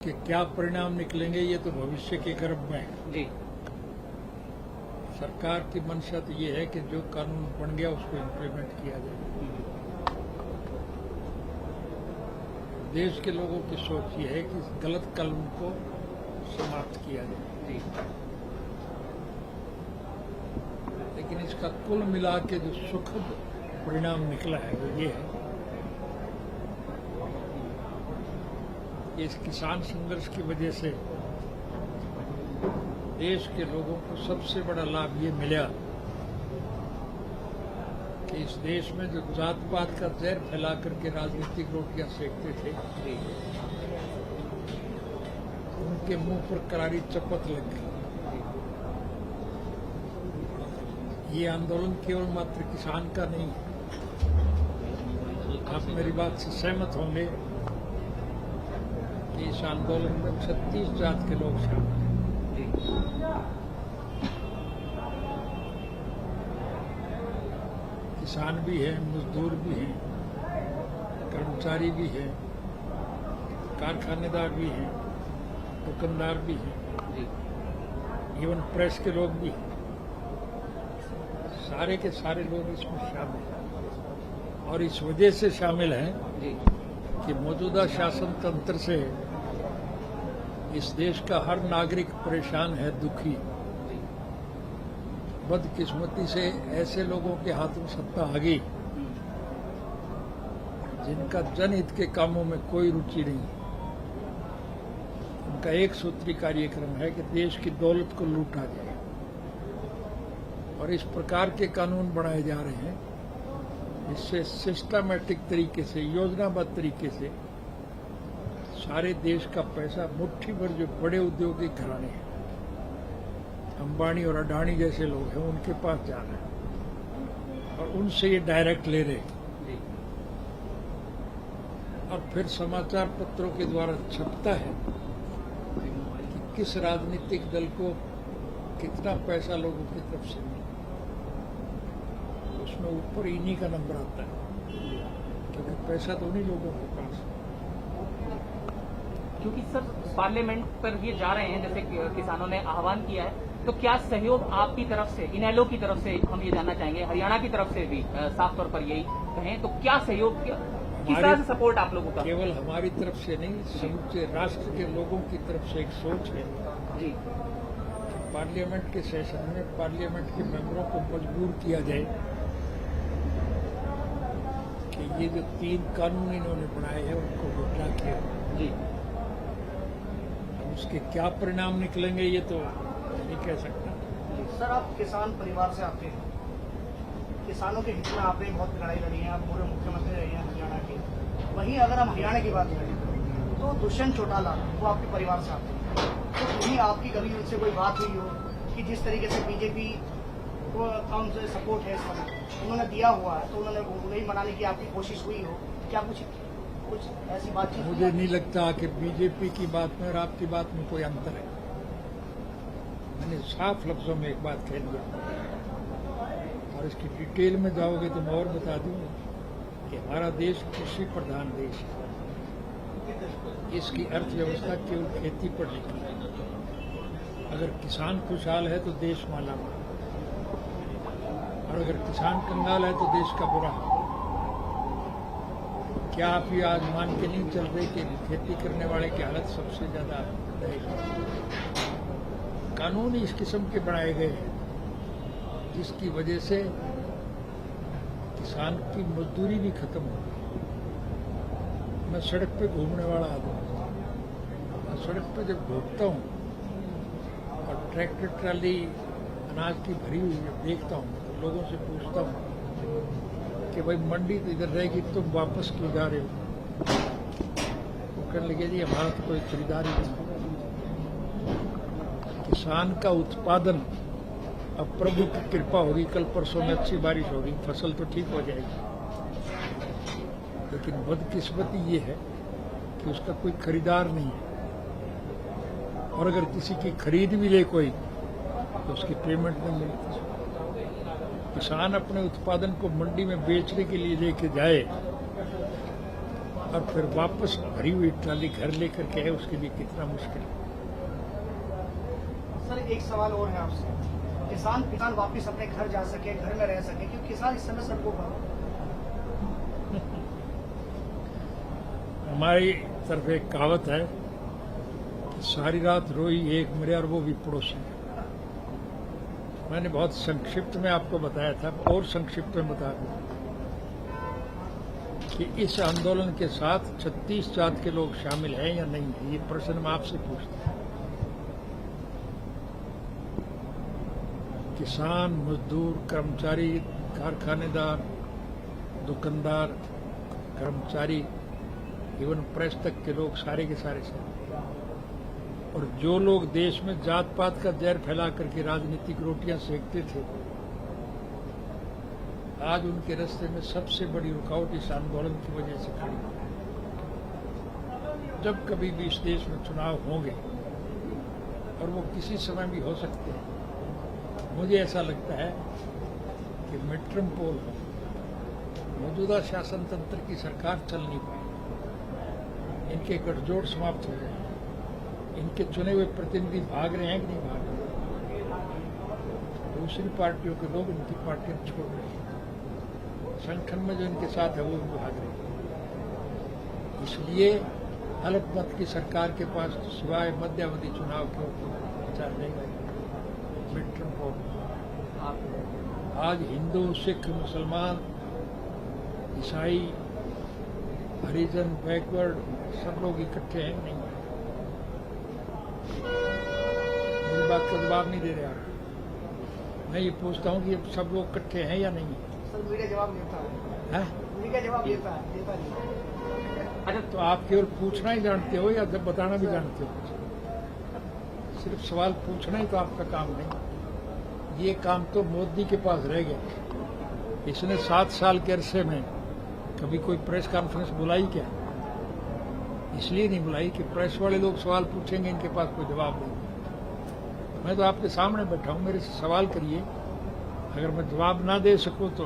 उसके क्या परिणाम निकलेंगे ये तो भविष्य के गर्भ में है। जी। सरकार की मंशा तो ये है कि जो कानून बन गया उसको इम्प्लीमेंट किया जाए। देश के लोगों की सोच ये है कि इस गलत कानून को समाप्त किया जाए। जी। लेकिन इसका कुल मिला के जो सुखद परिणाम निकला है वो ये है कि इस किसान संघर्ष की वजह से देश के लोगों को सबसे बड़ा लाभ ये मिला कि इस देश में जो जात पात का जहर फैला करके राजनीतिक रोटियां सेकते थे उनके मुंह पर करारी चपत लग गई। ये आंदोलन केवल मात्र किसान का नहीं है। आप मेरी बात से सहमत होंगे कि इस आंदोलन में 36 जात के लोग शामिल हैं। किसान भी हैं, मजदूर भी हैं, कर्मचारी भी हैं, कारखानेदार भी हैं, दुकानदार भी हैं, इवन प्रेस के लोग भी हैं। सारे के सारे लोग इसमें शामिल हैं और इस वजह से शामिल हैं कि मौजूदा शासन तंत्र से इस देश का हर नागरिक परेशान है, दुखी। बदकिस्मती से ऐसे लोगों के हाथों सत्ता आ गई जिनका जनहित के कामों में कोई रुचि नहीं। उनका एक सूत्री कार्यक्रम है कि देश की दौलत को लूटा जाए और इस प्रकार के कानून बनाए जा रहे हैं जिससे सिस्टमैटिक तरीके से, योजनाबद्ध तरीके से सारे देश का पैसा मुट्ठी भर जो बड़े औद्योगिक घराने हैं, अंबानी और अडानी जैसे लोग हैं, उनके पास जा रहे हैं और उनसे ये डायरेक्ट ले रहे हैं और फिर समाचार पत्रों के द्वारा छपता है कि किस राजनीतिक दल को कितना पैसा लोगों की तरफ से मिला। उसमें ऊपर इन्हीं का नंबर आता है क्योंकि पैसा तो उन्हीं लोगों के पास है। क्योंकि सर पार्लियामेंट पर ये जा रहे हैं, जैसे किसानों ने आह्वान किया है, तो क्या सहयोग आपकी तरफ से, इनेलो की तरफ से, हम ये जानना चाहेंगे, हरियाणा की तरफ से भी साफ तौर पर यही कहें तो क्या सहयोग, किस तरह से सपोर्ट आप लोगों का? केवल हमारी तरफ से नहीं, समूचे राष्ट्र के लोगों की तरफ से एक सोच है जी। पार्लियामेंट के सेशन में पार्लियामेंट के मेंबरों को मजबूर किया जाए कि ये जो 3 कानून इन्होंने बनाए हैं उनको विड्रा किया जी। उसके क्या परिणाम निकलेंगे ये तो नहीं कह सकता। सर, आप किसान परिवार से आते हैं, किसानों के हित में आपने बहुत लड़ाई लड़ी है, आप पूरे मुख्यमंत्री रहे हैं हरियाणा के। वहीं अगर हम हरियाणा की बात करें तो दुष्यंत चौटाला वो आपके परिवार से आते हैं, तो वहीं आपकी कभी उनसे कोई बात हुई हो कि जिस तरीके से बीजेपी को कम से सपोर्ट है इस समय उन्होंने दिया हुआ है, तो उन्होंने उन्हें मनाने की आपकी कोशिश हुई हो? क्या कुछ ऐसी बातचीत? मुझे नहीं लगता कि बीजेपी की बात में और आपकी बात में कोई अंतर है। मैंने साफ लफ्जों में एक बात कह दिया और इसकी डिटेल में जाओगे तो मैं और बता दूं कि हमारा देश कृषि प्रधान देश है। इसकी अर्थव्यवस्था केवल खेती पर टिकी है। अगर किसान खुशहाल है तो देश मालामाल, और अगर किसान कंगाल है तो देश का बुरा हाल। क्या आप ये आज मान के नहीं चल रहे कि खेती करने वाले की हालत सबसे ज्यादा रहेगी? कानून इस किस्म के बनाए गए हैं जिसकी वजह से किसान की मजदूरी भी खत्म हो गई। मैं सड़क पे घूमने वाला आदमी, मैं सड़क पे जब घूमता हूँ और ट्रैक्टर ट्राली अनाज की भरी हुई जब देखता हूँ तो लोगों से पूछता हूँ कि भाई मंडी तो इधर रहेगी, तुम वापस क्यों जा रहे हो? वो कहने लगे जी हमारा तो कोई खरीदार ही नहीं। किसान का उत्पादन, अब प्रभु की कृपा होगी, कल परसों में अच्छी बारिश होगी, फसल तो ठीक हो जाएगी, लेकिन बदकिस्मती ये है कि उसका कोई खरीदार नहीं है और अगर किसी की खरीद भी ले कोई तो उसकी पेमेंट नहीं मिलती। किसान अपने उत्पादन को मंडी में बेचने के लिए लेके जाए और फिर वापस भरी हुई ट्राली घर लेकर के आए, उसके लिए कितना मुश्किल है। सर एक सवाल और है आपसे, किसान वापस अपने घर जा सके, घर में रह सके, क्योंकि किसान इस समय सड़कों पर। हमारी तरफ एक कहावत है, सारी रात रोई एक मरे और वो भी पड़ोसी। मैंने बहुत संक्षिप्त में आपको बताया था, और संक्षिप्त में बता दूं कि इस आंदोलन के साथ 36 जात के लोग शामिल हैं या नहीं है, ये प्रश्न मैं आपसे पूछता हूं। किसान, मजदूर, कर्मचारी, कारखानेदार, दुकानदार, कर्मचारी, इवन प्रेस तक के लोग सारे के सारे हैं। और जो लोग देश में जात पात का जहर फैला करके राजनीतिक रोटियां सेकते थे, आज उनके रास्ते में सबसे बड़ी रुकावट इस आंदोलन की वजह से खड़ी है। जब कभी भी इस देश में चुनाव होंगे, और वो किसी समय भी हो सकते हैं, मुझे ऐसा लगता है कि मिड-टर्म पोल हो, मौजूदा शासन तंत्र की सरकार चल नहीं पाए, इनके गठजोड़ समाप्त हो गए, इनके चुने हुए प्रतिनिधि भाग रहे हैं कि नहीं भाग रहे, दूसरी पार्टियों के लोग इनकी पार्टियां छोड़ रहे हैं, संगठन में जो इनके साथ है वो भी भाग रहे हैं। इसलिए अल्पमत की सरकार के पास सिवाय मध्यावधि चुनाव के विचार नहीं है। मिड-टर्म पोल आज हिंदू, सिख, मुसलमान, ईसाई, हरिजन, बैकवर्ड सब लोग इकट्ठे हैं नहीं? मेरी बात का जवाब नहीं दे रहे आप। मैं ये पूछता हूँ कि सब लोग इकट्ठे हैं या नहीं? सर मीडिया जवाब देता है, मीडिया जवाब देता नहीं। अच्छा, तो आप केवल पूछना ही जानते हो या जब बताना भी जानते हो? सिर्फ सवाल पूछना ही तो आपका काम नहीं। ये काम तो मोदी के पास रह गया। इसने 7 साल के अरसे में कभी कोई प्रेस कॉन्फ्रेंस बुलाई क्या? इसलिए नहीं बुलाई कि प्रेस वाले लोग सवाल पूछेंगे, इनके पास कोई जवाब नहीं। मैं तो आपके सामने बैठा हूं, मेरे से सवाल करिए। अगर मैं जवाब ना दे सकूं तो